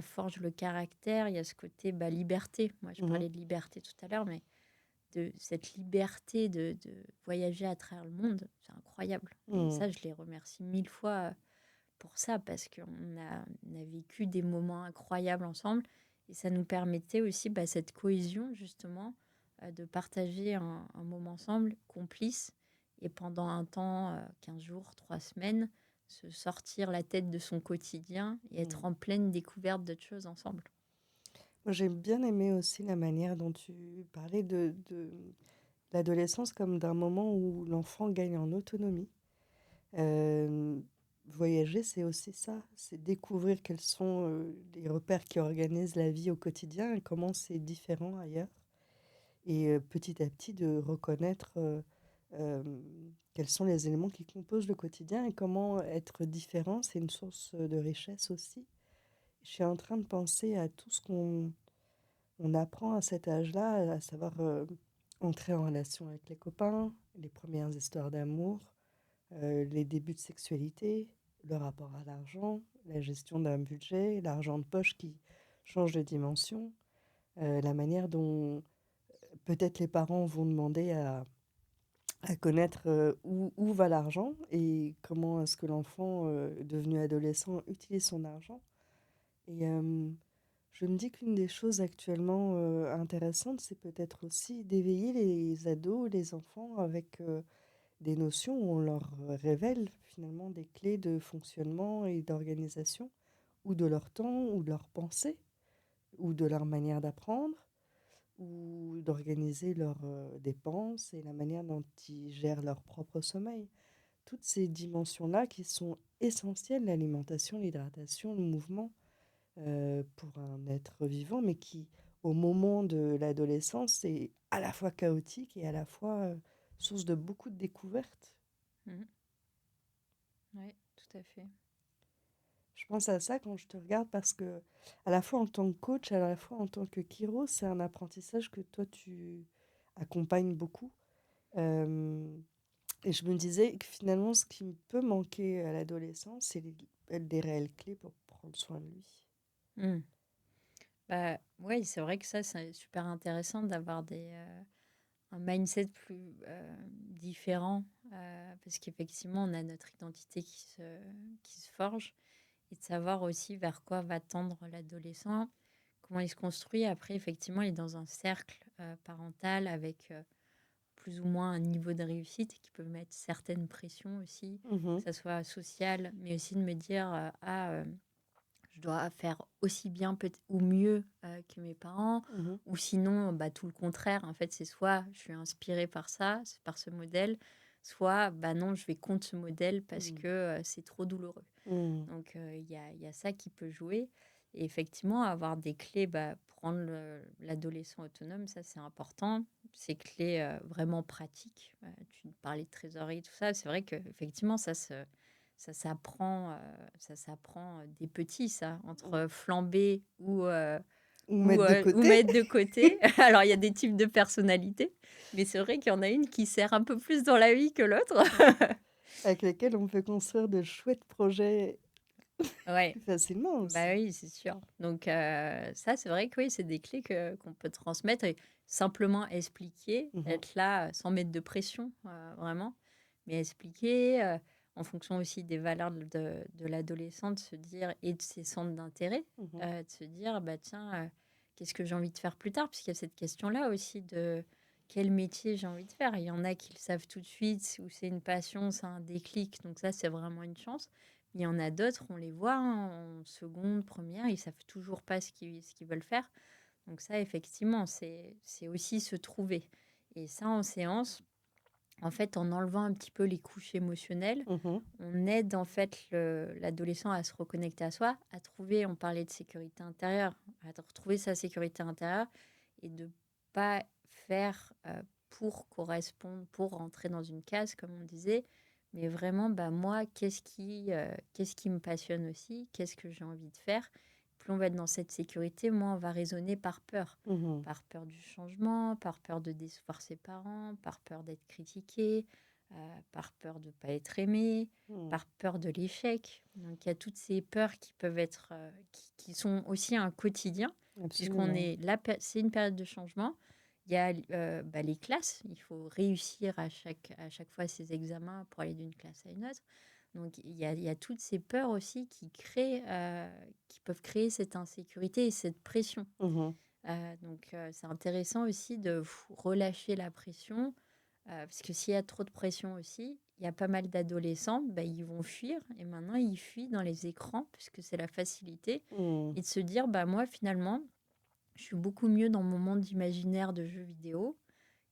forge le caractère. Il y a ce côté liberté. Moi, je Mmh. parlais de liberté tout à l'heure, mais de cette liberté de voyager à travers le monde, c'est incroyable. Et Mmh. ça, je les remercie mille fois pour ça, parce on a vécu des moments incroyables ensemble. Et ça nous permettait aussi cette cohésion, justement, de partager un moment ensemble, complice, et pendant un temps, 15 jours, 3 semaines, se sortir la tête de son quotidien et Mmh. être en pleine découverte d'autres choses ensemble. Moi, j'ai bien aimé aussi la manière dont tu parlais de l'adolescence comme d'un moment où l'enfant gagne en autonomie. Voyager, c'est aussi ça, c'est découvrir quels sont, les repères qui organisent la vie au quotidien et comment c'est différent ailleurs. Et petit à petit de reconnaître, quels sont les éléments qui composent le quotidien et comment être différent, c'est une source, de richesse aussi. Je suis en train de penser à tout ce qu'on apprend à cet âge-là, à savoir, entrer en relation avec les copains, les premières histoires d'amour, les débuts de sexualité, le rapport à l'argent, la gestion d'un budget, l'argent de poche qui change de dimension, la manière dont peut-être les parents vont demander à connaître où va l'argent et comment est-ce que l'enfant devenu adolescent utilise son argent. Et je me dis qu'une des choses actuellement intéressantes, c'est peut-être aussi d'éveiller les ados, les enfants avec des notions où on leur révèle finalement des clés de fonctionnement et d'organisation, ou de leur temps, ou de leur pensée, ou de leur manière d'apprendre, ou d'organiser leurs dépenses et la manière dont ils gèrent leur propre sommeil. Toutes ces dimensions-là qui sont essentielles, l'alimentation, l'hydratation, le mouvement, pour un être vivant, mais qui, au moment de l'adolescence, est à la fois chaotique et à la fois source de beaucoup de découvertes. Mhm. Oui, tout à fait. Je pense à ça quand je te regarde parce que, à la fois en tant que coach, à la fois en tant que chiro, c'est un apprentissage que toi tu accompagnes beaucoup. Euh, et je me disais que finalement, ce qui peut manquer à l'adolescence, c'est des réelles clés pour prendre soin de lui. Mm. Oui, c'est vrai que ça, c'est super intéressant d'avoir un mindset plus différent, parce qu'effectivement, on a notre identité qui se forge, et de savoir aussi vers quoi va tendre l'adolescent, comment il se construit. Après, effectivement, il est dans un cercle parental avec plus ou moins un niveau de réussite qui peut mettre certaines pressions aussi, Mhm, que ça soit social, mais aussi de me dire, je dois faire aussi bien ou mieux que mes parents, mhm, ou sinon tout le contraire. En fait, c'est soit je suis inspirée par ça, par ce modèle, soit non, je vais contre ce modèle parce mhm, que c'est trop douloureux. mhm, Donc il y a ça qui peut jouer. Et effectivement, avoir des clés pour rendre l'adolescent autonome, ça c'est important. Ces clés vraiment pratiques. Tu parlais de trésorerie, tout ça. C'est vrai qu'effectivement, ça s'apprend, des petits, ça, mhm. entre flamber Ou mettre de ou côté. mettre de côté. Alors, il y a des types de personnalités, mais c'est vrai qu'il y en a une qui sert un peu plus dans la vie que l'autre. Avec lesquels on peut construire de chouettes projets Ouais, plus facilement bah aussi. oui, c'est sûr. Donc, ça, c'est vrai que oui, c'est des clés qu'on peut transmettre et simplement expliquer, Mhm, être là sans mettre de pression, vraiment, mais expliquer en fonction aussi des valeurs de l'adolescent, de se dire, et de ses centres d'intérêt, mhm, de se dire, tiens, qu'est-ce que j'ai envie de faire plus tard? Puisqu'il y a cette question-là aussi de quel métier j'ai envie de faire. Il y en a qui le savent tout de suite, où c'est une passion, c'est un déclic, donc ça, c'est vraiment une chance. Il y en a d'autres, on les voit en seconde, première, ils savent toujours pas ce qu'ils veulent faire. Donc ça, effectivement, c'est aussi se trouver. Et ça, en séance, en fait, en enlevant un petit peu les couches émotionnelles, mhm, on aide en fait l'adolescent à se reconnecter à soi, à trouver, on parlait de sécurité intérieure, à retrouver sa sécurité intérieure et de pas faire pour correspondre, pour rentrer dans une case, comme on disait, mais vraiment, moi, qu'est-ce qui me passionne aussi, qu'est-ce que j'ai envie de faire plus on va être dans cette sécurité, moins on va raisonner par peur. Mmh. Par peur du changement, par peur de décevoir ses parents, par peur d'être critiqué, par peur de ne pas être aimé, Mmh. par peur de l'échec. Donc il y a toutes ces peurs qui peuvent être, qui sont aussi un quotidien, puisqu'on Absolument. est c'est une période de changement. Il y a les classes, il faut réussir à chaque fois ses examens pour aller d'une classe à une autre. Donc il y a toutes ces peurs aussi qui peuvent créer cette insécurité et cette pression. Mmh. C'est intéressant aussi de relâcher la pression, parce que s'il y a trop de pression aussi, il y a pas mal d'adolescents, bah, ils vont fuir et maintenant ils fuient dans les écrans puisque c'est la facilité Mmh. et de se dire: «Bah, moi finalement, je suis beaucoup mieux dans mon monde imaginaire de jeux vidéo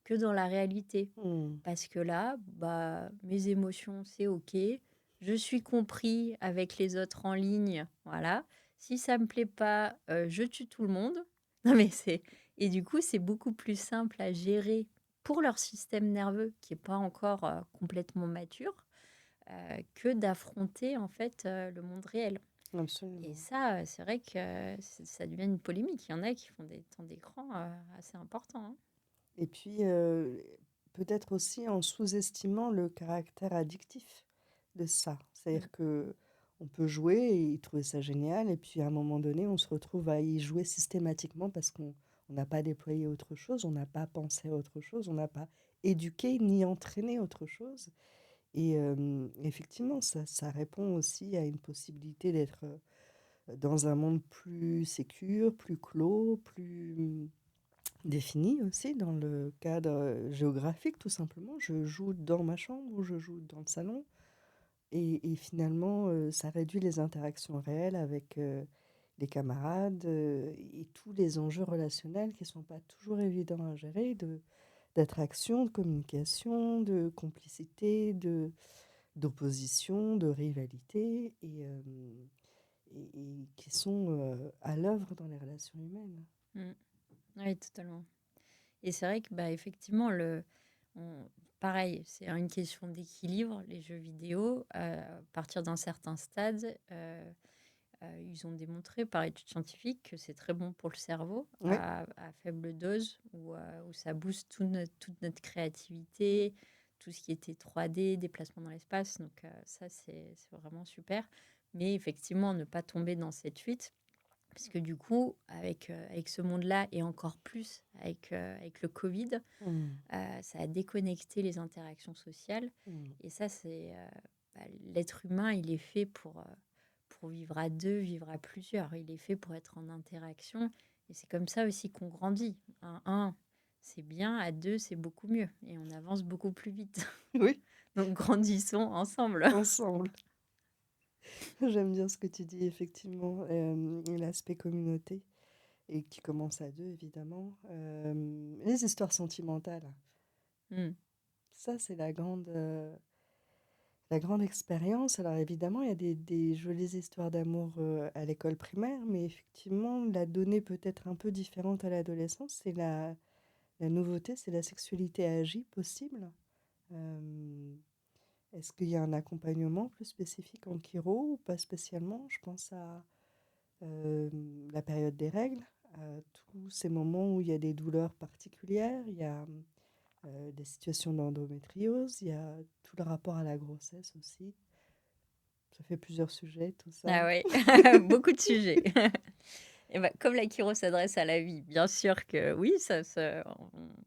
que dans la réalité». Mmh. Parce que là, bah, mes émotions, c'est OK, je suis compris avec les autres en ligne, voilà. Si ça me plaît pas, je tue tout le monde. Non mais c'est et du coup, c'est beaucoup plus simple à gérer pour leur système nerveux qui est pas encore, complètement mature, que d'affronter en fait, le monde réel et Absolument. ça, c'est vrai que ça devient une polémique. Il y en a qui font des temps d'écran, assez importants, hein. Et puis, peut-être aussi en sous-estimant le caractère addictif de ça. Mmh. C'est-à-dire que on peut jouer et trouver ça génial et puis à un moment donné, on se retrouve à y jouer systématiquement parce qu'on n'a pas déployé autre chose, on n'a pas pensé à autre chose, on n'a pas éduqué ni entraîné autre chose et effectivement, ça répond aussi à une possibilité d'être, dans un monde plus sécure, plus clos, plus défini aussi dans le cadre, géographique tout simplement. Je joue dans ma chambre ou je joue dans le salon et finalement, ça réduit les interactions réelles avec, les camarades, et tous les enjeux relationnels qui ne sont pas toujours évidents à gérer d'attraction, de communication, de complicité, d'opposition, de rivalité et qui sont, à l'œuvre dans les relations humaines. Mmh. Oui, totalement. Et c'est vrai que, bah, effectivement, on pareil, c'est une question d'équilibre, les jeux vidéo. À partir d'un certain stade, ils ont démontré par études scientifiques que c'est très bon pour le cerveau Oui. à faible dose où ça booste toute notre créativité, tout ce qui était 3D, déplacement dans l'espace. Donc ça, c'est vraiment super. Mais effectivement, ne pas tomber dans cette fuite parce que du coup, avec ce monde-là et encore plus avec le Covid, Mmh. ça a déconnecté les interactions sociales Mmh. et ça, l'être humain, il est fait pour vivre à 2, vivre à plusieurs. Il est fait pour être en interaction et c'est comme ça aussi qu'on grandit. À 1, c'est bien, à 2, c'est beaucoup mieux et on avance beaucoup plus vite. Oui, Donc grandissons ensemble. ensemble. J'aime bien ce que tu dis, effectivement, l'aspect communauté et qui commence à 2 évidemment. Les histoires sentimentales, Mmh. ça c'est la grande expérience. Alors évidemment, il y a des jolies histoires d'amour, à l'école primaire, mais effectivement, la donnée peut être un peu différente à l'adolescence. C'est la nouveauté, c'est la sexualité agie possible. Hem, est-ce qu'il y a un accompagnement plus spécifique en chiro ou pas spécialement? Je pense à la période des règles, tous ces moments où il y a des douleurs particulières, il y a des situations d'endométriose, il y a tout le rapport à la grossesse aussi. Ça fait plusieurs sujets, tout ça. Ah oui, beaucoup de sujets. Et bah, comme la chiro s'adresse à la vie, bien sûr que oui,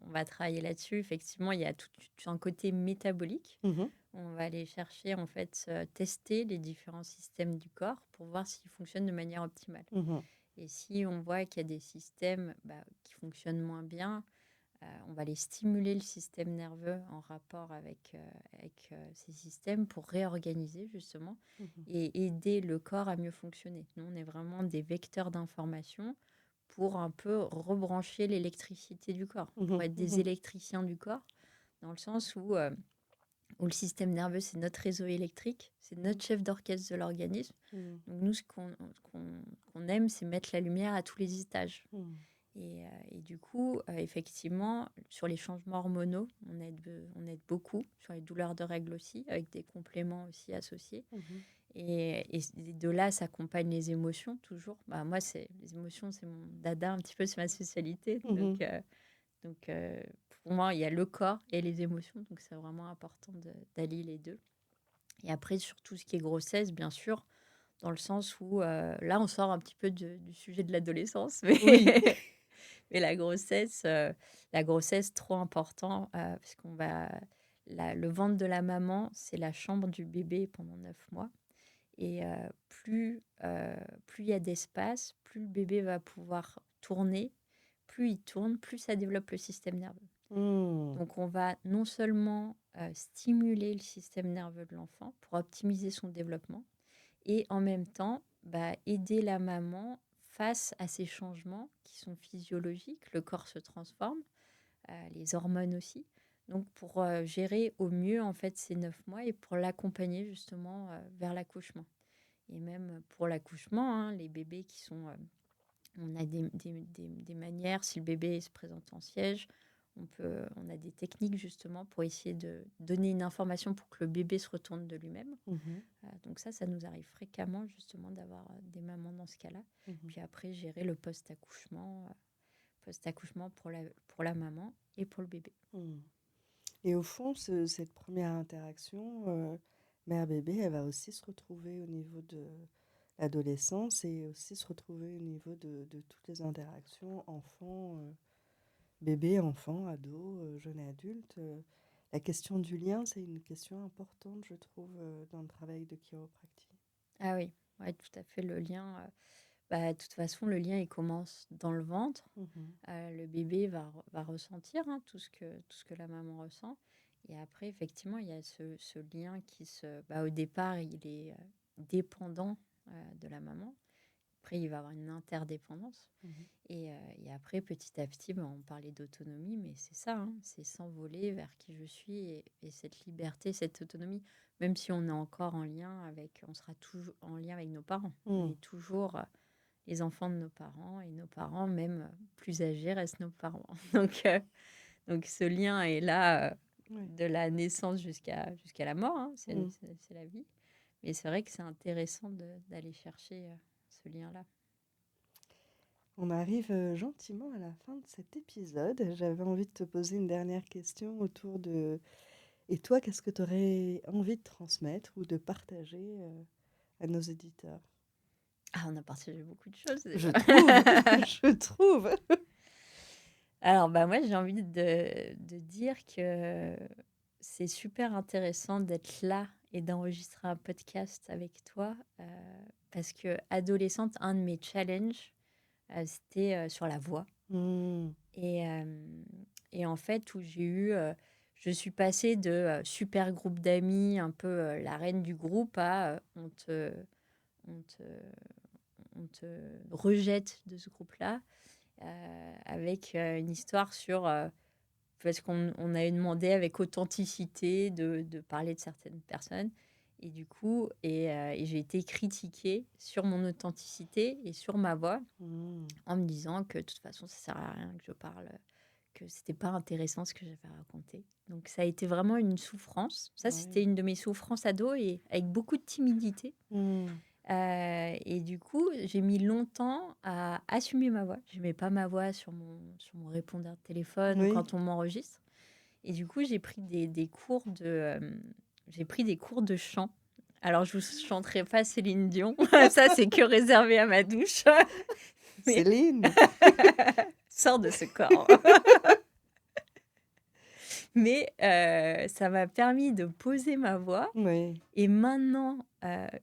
on va travailler là-dessus. Effectivement, il y a tout un côté métabolique. Mhm, On va aller chercher, en fait, tester les différents systèmes du corps pour voir s'ils fonctionnent de manière optimale. mhm, Et si on voit qu'il y a des systèmes qui fonctionnent moins bien, on va aller stimuler le système nerveux en rapport avec ces systèmes pour réorganiser justement mhm, et aider le corps à mieux fonctionner. Nous, on est vraiment des vecteurs d'information pour un peu rebrancher l'électricité du corps, pour mhm, être des mhm, électriciens du corps, dans le sens où le système nerveux, c'est notre réseau électrique, c'est mhm, notre chef d'orchestre de l'organisme. mhm, Donc nous, ce qu'on aime, c'est mettre la lumière à tous les étages. mhm, Et du coup, effectivement, sur les changements hormonaux, on aide beaucoup, sur les douleurs de règles aussi, avec des compléments aussi associés. mhm, Et de là s'accompagnent les émotions toujours. Bah, moi, les émotions, c'est mon dada un petit peu, c'est ma spécialité. Mmh. Donc, pour moi, il y a le corps et les émotions. Donc, c'est vraiment important d'allier les deux. Et après, sur tout ce qui est grossesse, bien sûr, dans le sens où là, on sort un petit peu du sujet de l'adolescence. Mais, Oui. mais la grossesse, trop important, parce le ventre de la maman, c'est la chambre du bébé pendant 9 mois. Et plus il y a d'espace, plus le bébé va pouvoir tourner. Plus il tourne, plus ça développe le système nerveux. Mmh. Donc, on va non seulement stimuler le système nerveux de l'enfant pour optimiser son développement et en même temps aider la maman face à ces changements qui sont physiologiques. Le corps se transforme, les hormones aussi. Donc, pour gérer au mieux en fait ces 9 mois et pour l'accompagner justement vers l'accouchement. Et même pour l'accouchement, hein, les bébés qui sont... on a des manières, si le bébé se présente en siège, on a des techniques justement pour essayer de donner une information pour que le bébé se retourne de lui-même. Mmh. Donc ça nous arrive fréquemment justement d'avoir des mamans dans ce cas-là. Mmh. Puis après, gérer le post-accouchement pour la maman et pour le bébé. Mmh. Et au fond, cette première interaction, mère-bébé, elle va aussi se retrouver au niveau de l'adolescence et aussi se retrouver au niveau de toutes les interactions enfant, bébé, enfant, ado, jeune adulte. La question du lien, c'est une question importante, je trouve, dans le travail de chiropractie. Ah oui, ouais, tout à fait. Le lien, de toute façon, le lien, il commence dans le ventre. Mhm. Le bébé va ressentir tout ce que la maman ressent. Et après, effectivement, il y a ce lien au départ, il est dépendant de la maman. Après, il va avoir une interdépendance. Mhm. Et après, petit à petit, on parlait d'autonomie, mais c'est ça, hein, c'est s'envoler vers qui je suis et cette liberté, cette autonomie, même si on est encore on sera toujours en lien avec nos parents. On Mhm. est toujours les enfants de nos parents et nos parents, même plus âgés, restent nos parents. Donc ce lien est là Ouais. de la naissance jusqu'à la mort, hein, Mhm. c'est la vie. Mais c'est vrai que c'est intéressant d'aller chercher ce lien-là. On arrive gentiment à la fin de cet épisode. J'avais envie de te poser une dernière question autour de... Et toi, qu'est-ce que tu aurais envie de transmettre ou de partager à nos éditeurs? Ah, on a partagé beaucoup de choses Je déjà. trouve, je trouve. Alors, moi, j'ai envie de dire que c'est super intéressant d'être là et d'enregistrer un podcast avec toi parce que adolescente, un de mes challenges, c'était sur la voix. Hmm. Et, et en fait, je suis passée de super groupe d'amis, un peu la reine du groupe, à on te, on te rejette de ce groupe-là, avec une histoire parce qu'on avait demandé avec authenticité de parler de certaines personnes. Et du coup, et j'ai été critiquée sur mon authenticité et sur ma voix Hmm. en me disant que de toute façon, ça sert à rien que je parle, que c'était pas intéressant ce que j'avais raconté. Donc ça a été vraiment une souffrance. Ça, Ouais. c'était une de mes souffrances ado et avec beaucoup de timidité. Hmm. Et du coup, j'ai mis longtemps à assumer ma voix. Je mets pas ma voix sur mon répondeur de téléphone ou Oui. quand on m'enregistre. Et du coup, j'ai pris des cours de chant. Alors, je vous chanterai pas Céline Dion. Ça, c'est que réservé à ma douche. Mais Céline. sors de ce corps. Mais ça m'a permis de poser ma voix. Oui. Et maintenant,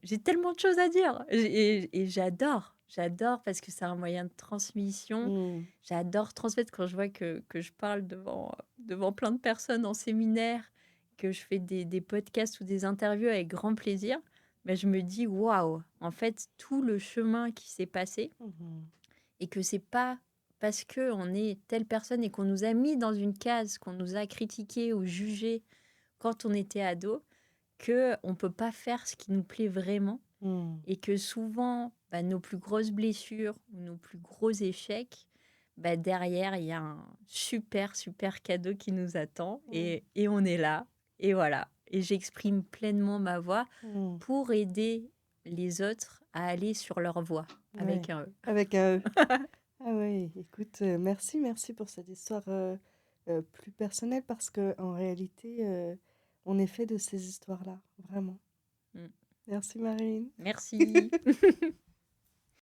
j'ai tellement de choses à dire. Et j'adore. J'adore parce que c'est un moyen de transmission. Hmm. J'adore transmettre quand je vois que je parle devant plein de personnes en séminaire, que je fais des podcasts ou des interviews avec grand plaisir. Mais je me dis, waouh, en fait, tout le chemin qui s'est passé Mhm. et que c'est pas parce qu'on est telle personne et qu'on nous a mis dans une case, qu'on nous a critiqué ou jugé quand on était ado, qu'on ne peut pas faire ce qui nous plaît vraiment Hmm. et que souvent, nos plus grosses blessures ou nos plus gros échecs, derrière, il y a un super, super cadeau qui nous attend Hmm. et on est là. Et voilà. Et j'exprime pleinement ma voix Hmm. pour aider les autres à aller sur leur voie avec Ouais, un E. avec un E. Ah ouais, écoute, merci pour cette histoire, plus personnelle parce qu'en réalité, on est fait de ces histoires-là, vraiment. Mm. Merci Marine. Merci.